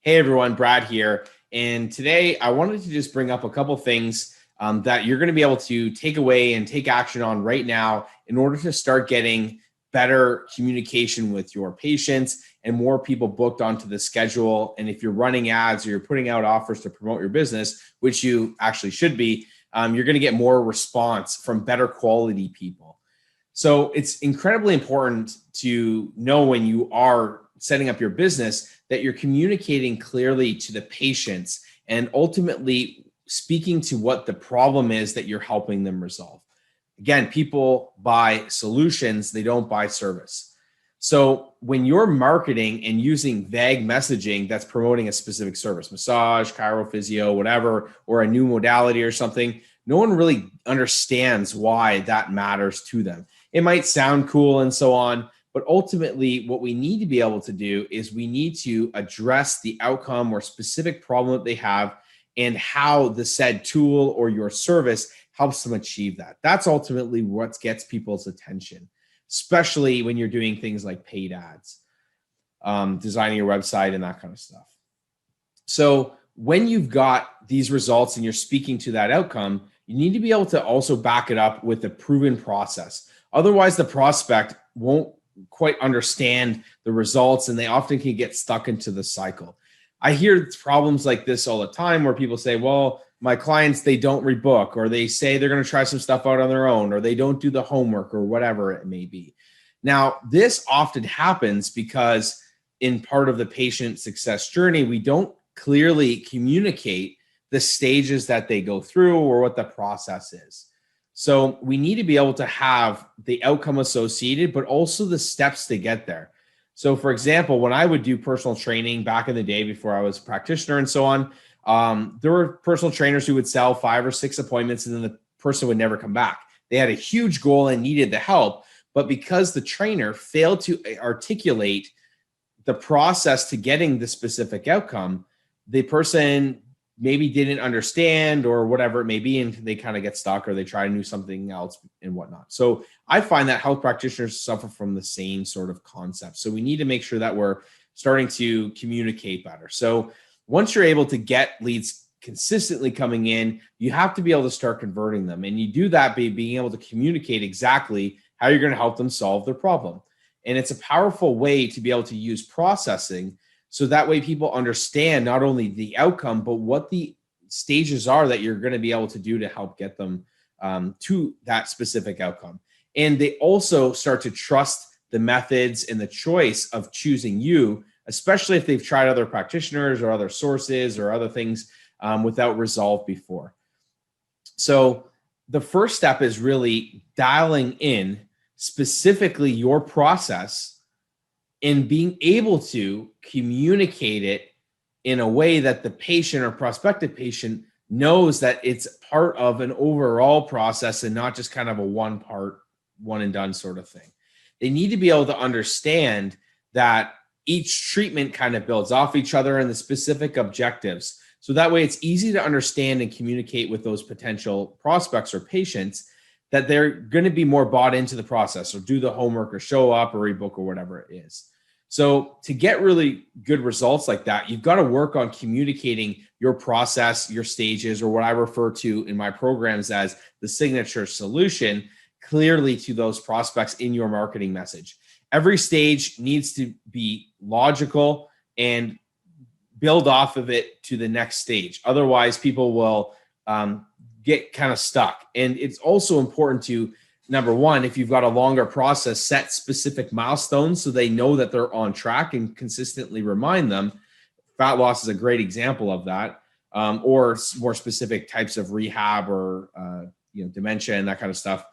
Hey everyone, Brad here. And today I wanted to just bring up a couple things that you're going to be able to take away and take action on right now in order to start getting better communication with your patients and more people booked onto the schedule. And if you're running ads or you're putting out offers to promote your business, which you actually should be, you're going to get more response from better quality people. So it's incredibly important to know when you are setting up your business that you're communicating clearly to the patients and ultimately speaking to what the problem is that you're helping them resolve. Again, people buy solutions, they don't buy service. So when you're marketing and using vague messaging that's promoting a specific service, massage, chiro, physio, whatever, or a new modality or something, no one really understands why that matters to them. It might sound cool and so on, but ultimately what we need to be able to do is we need to address the outcome or specific problem that they have and how the said tool or your service helps them achieve that. That's ultimately what gets people's attention, especially when you're doing things like paid ads, designing your website and that kind of stuff. So when you've got these results and you're speaking to that outcome, you need to be able to also back it up with a proven process. Otherwise, the prospect won't quite understand the results and they often can get stuck into the cycle. I hear problems like this all the time where people say, well, my clients, they don't rebook, or they say they're going to try some stuff out on their own, or they don't do the homework, or whatever it may be. Now, this often happens because in part of the patient success journey, we don't clearly communicate the stages that they go through or what the process is. So we need to be able to have the outcome associated, but also the steps to get there. So for example, when I would do personal training back in the day before I was a practitioner and so on, there were personal trainers who would sell 5 or 6 appointments and then the person would never come back. They had a huge goal and needed the help, but because the trainer failed to articulate the process to getting the specific outcome, the person maybe didn't understand or whatever it may be, and they kind of get stuck or they try to do something else and whatnot. So I find that health practitioners suffer from the same sort of concept. So we need to make sure that we're starting to communicate better. So once you're able to get leads consistently coming in, you have to be able to start converting them. And you do that by being able to communicate exactly how you're going to help them solve their problem. And it's a powerful way to be able to use processing so that way people understand not only the outcome, but what the stages are that you're going to be able to do to help get them to that specific outcome. And they also start to trust the methods and the choice of choosing you, especially if they've tried other practitioners or other sources or other things without resolve before. So the first step is really dialing in specifically your process and being able to communicate it in a way that the patient or prospective patient knows that it's part of an overall process and not just kind of a one and done sort of thing. They need to be able to understand that each treatment kind of builds off each other and the specific objectives. So that way it's easy to understand and communicate with those potential prospects or patients that they're going to be more bought into the process or do the homework or show up or rebook or whatever it is. So to get really good results like that, you've got to work on communicating your process, your stages, or what I refer to in my programs as the signature solution clearly to those prospects in your marketing message. Every stage needs to be logical and build off of it to the next stage. Otherwise, people will get kind of stuck. And it's also important to, number one, if you've got a longer process, set specific milestones so they know that they're on track and consistently remind them. Fat loss is a great example of that, or more specific types of rehab or dementia and that kind of stuff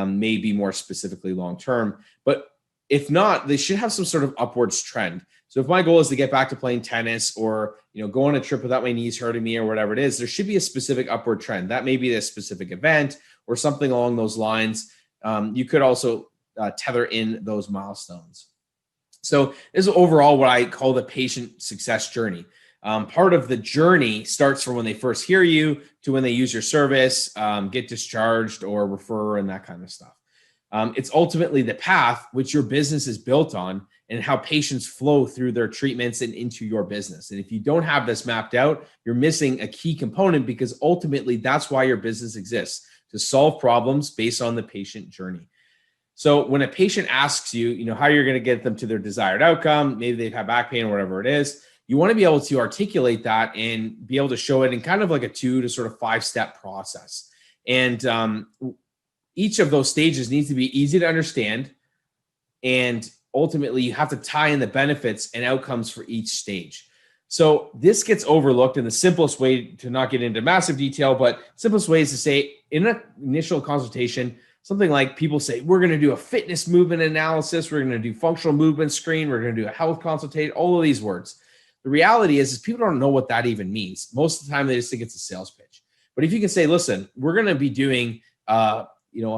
may be more specifically long-term. But if not, they should have some sort of upwards trend. So if my goal is to get back to playing tennis or go on a trip without my knees hurting me or whatever it is, there should be a specific upward trend. That may be a specific event or something along those lines. You could also tether in those milestones. So this is overall what I call the patient success journey. Part of the journey starts from when they first hear you to when they use your service, get discharged or refer and that kind of stuff. It's ultimately the path which your business is built on and how patients flow through their treatments and into your business. And if you don't have this mapped out, you're missing a key component, because ultimately that's why your business exists, to solve problems based on the patient journey. So when a patient asks you, how you're going to get them to their desired outcome, maybe they've had back pain or whatever it is, you want to be able to articulate that and be able to show it in kind of like a 2 to sort of 5-step process. And each of those stages needs to be easy to understand. And ultimately, you have to tie in the benefits and outcomes for each stage. So this gets overlooked, in the simplest way, to not get into massive detail, but simplest way is to say, in an initial consultation, something like, people say, we're going to do a fitness movement analysis, we're going to do functional movement screen, we're going to do a health consultation, all of these words. The reality is people don't know what that even means. Most of the time, they just think it's a sales pitch. But if you can say, listen, we're going to be doing a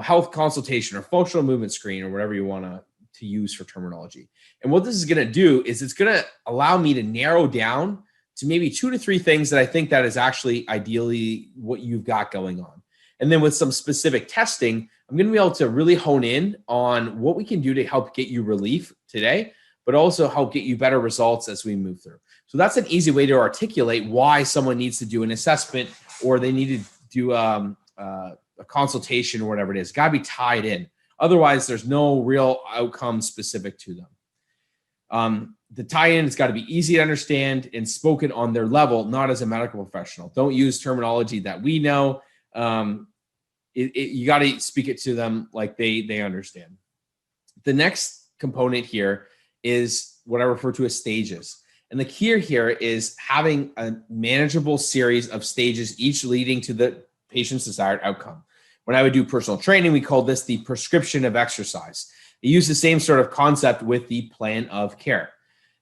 health consultation or functional movement screen, or whatever you want to use for terminology. And what this is going to do is it's going to allow me to narrow down to maybe 2 to 3 things that I think that is actually ideally what you've got going on. And then with some specific testing, I'm going to be able to really hone in on what we can do to help get you relief today, but also help get you better results as we move through. So that's an easy way to articulate why someone needs to do an assessment, or they need to do a consultation, or whatever it is. Got to be tied in. Otherwise, there's no real outcome specific to them. The tie-in has got to be easy to understand and spoken on their level, not as a medical professional. Don't use terminology that we know. You got to speak it to them like they understand. The next component here is what I refer to as stages. And the key here is having a manageable series of stages, each leading to the patient's desired outcome. When I would do personal training, we called this the prescription of exercise. They use the same sort of concept with the plan of care.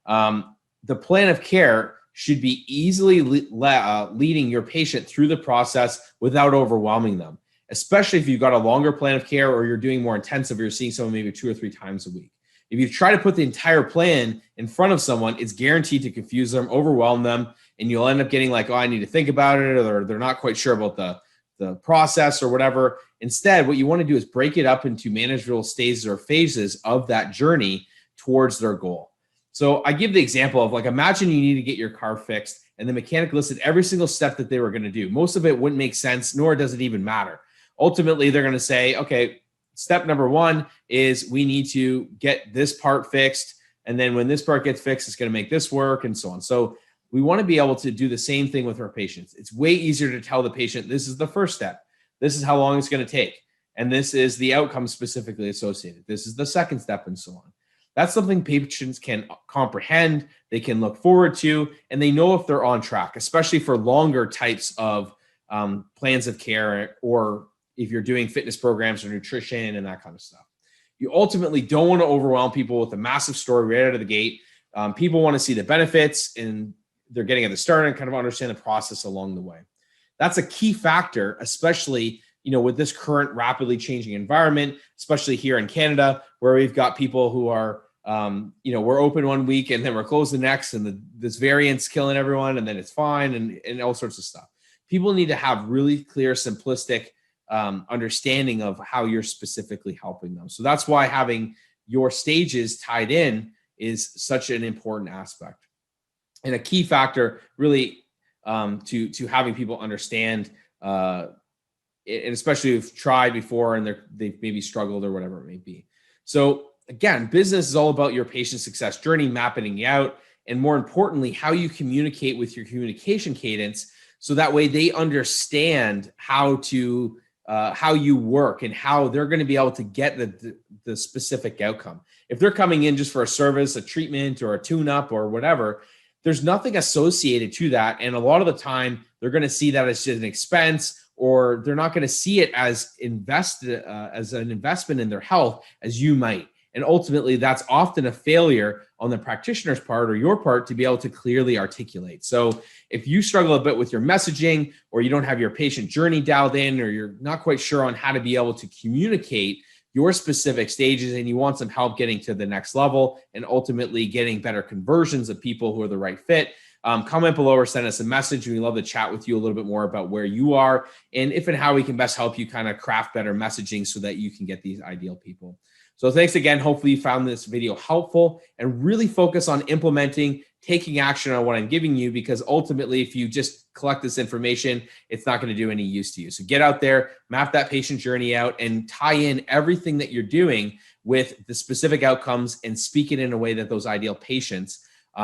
The plan of care should be easily leading your patient through the process without overwhelming them, especially if you've got a longer plan of care, or you're doing more intensive, or you're seeing someone maybe 2 or 3 times a week. If you try to put the entire plan in front of someone, it's guaranteed to confuse them, overwhelm them, and you'll end up getting like, oh, I need to think about it, or they're not quite sure about the process or whatever. Instead, what you want to do is break it up into manageable stages or phases of that journey towards their goal. So I give the example of, like, imagine you need to get your car fixed, and the mechanic listed every single step that they were going to do. Most of it wouldn't make sense, nor does it even matter. Ultimately, they're going to say, okay, step number 1 is we need to get this part fixed. And then when this part gets fixed, it's going to make this work, and so on. So we want to be able to do the same thing with our patients. It's way easier to tell the patient, this is the first step. This is how long it's going to take. And this is the outcome specifically associated. This is the second step, and so on. That's something patients can comprehend, they can look forward to, and they know if they're on track, especially for longer types of plans of care, or if you're doing fitness programs or nutrition and that kind of stuff. You ultimately don't want to overwhelm people with a massive story right out of the gate. People want to see the benefits, and they're getting at the start, and kind of understand the process along the way. That's a key factor, especially, with this current rapidly changing environment, especially here in Canada, where we've got people who are, we're open one week and then we're closed the next, and this variant's killing everyone, and then it's fine, and all sorts of stuff. People need to have really clear, simplistic understanding of how you're specifically helping them. So that's why having your stages tied in is such an important aspect. And a key factor really to having people understand, and especially if tried before and they've maybe struggled or whatever it may be. So again, business is all about your patient success journey, mapping it out, and more importantly, how you communicate with your communication cadence, so that way they understand how you work and how they're going to be able to get the specific outcome. If they're coming in just for a service, a treatment, or a tune-up or whatever, there's nothing associated to that. And a lot of the time, they're going to see that as just an expense, or they're not going to see it as as an investment in their health as you might. And ultimately, that's often a failure on the practitioner's part, or your part, to be able to clearly articulate. So if you struggle a bit with your messaging, or you don't have your patient journey dialed in, or you're not quite sure on how to be able to communicate your specific stages, and you want some help getting to the next level and ultimately getting better conversions of people who are the right fit, comment below or send us a message. We'd love to chat with you a little bit more about where you are and if and how we can best help you kind of craft better messaging so that you can get these ideal people. So thanks again. Hopefully you found this video helpful and really focus on implementing, taking action on what I'm giving you, because ultimately, if you just collect this information, it's not going to do any use to you. So get out there, map that patient journey out, and tie in everything that you're doing with the specific outcomes and speak it in a way that those ideal patients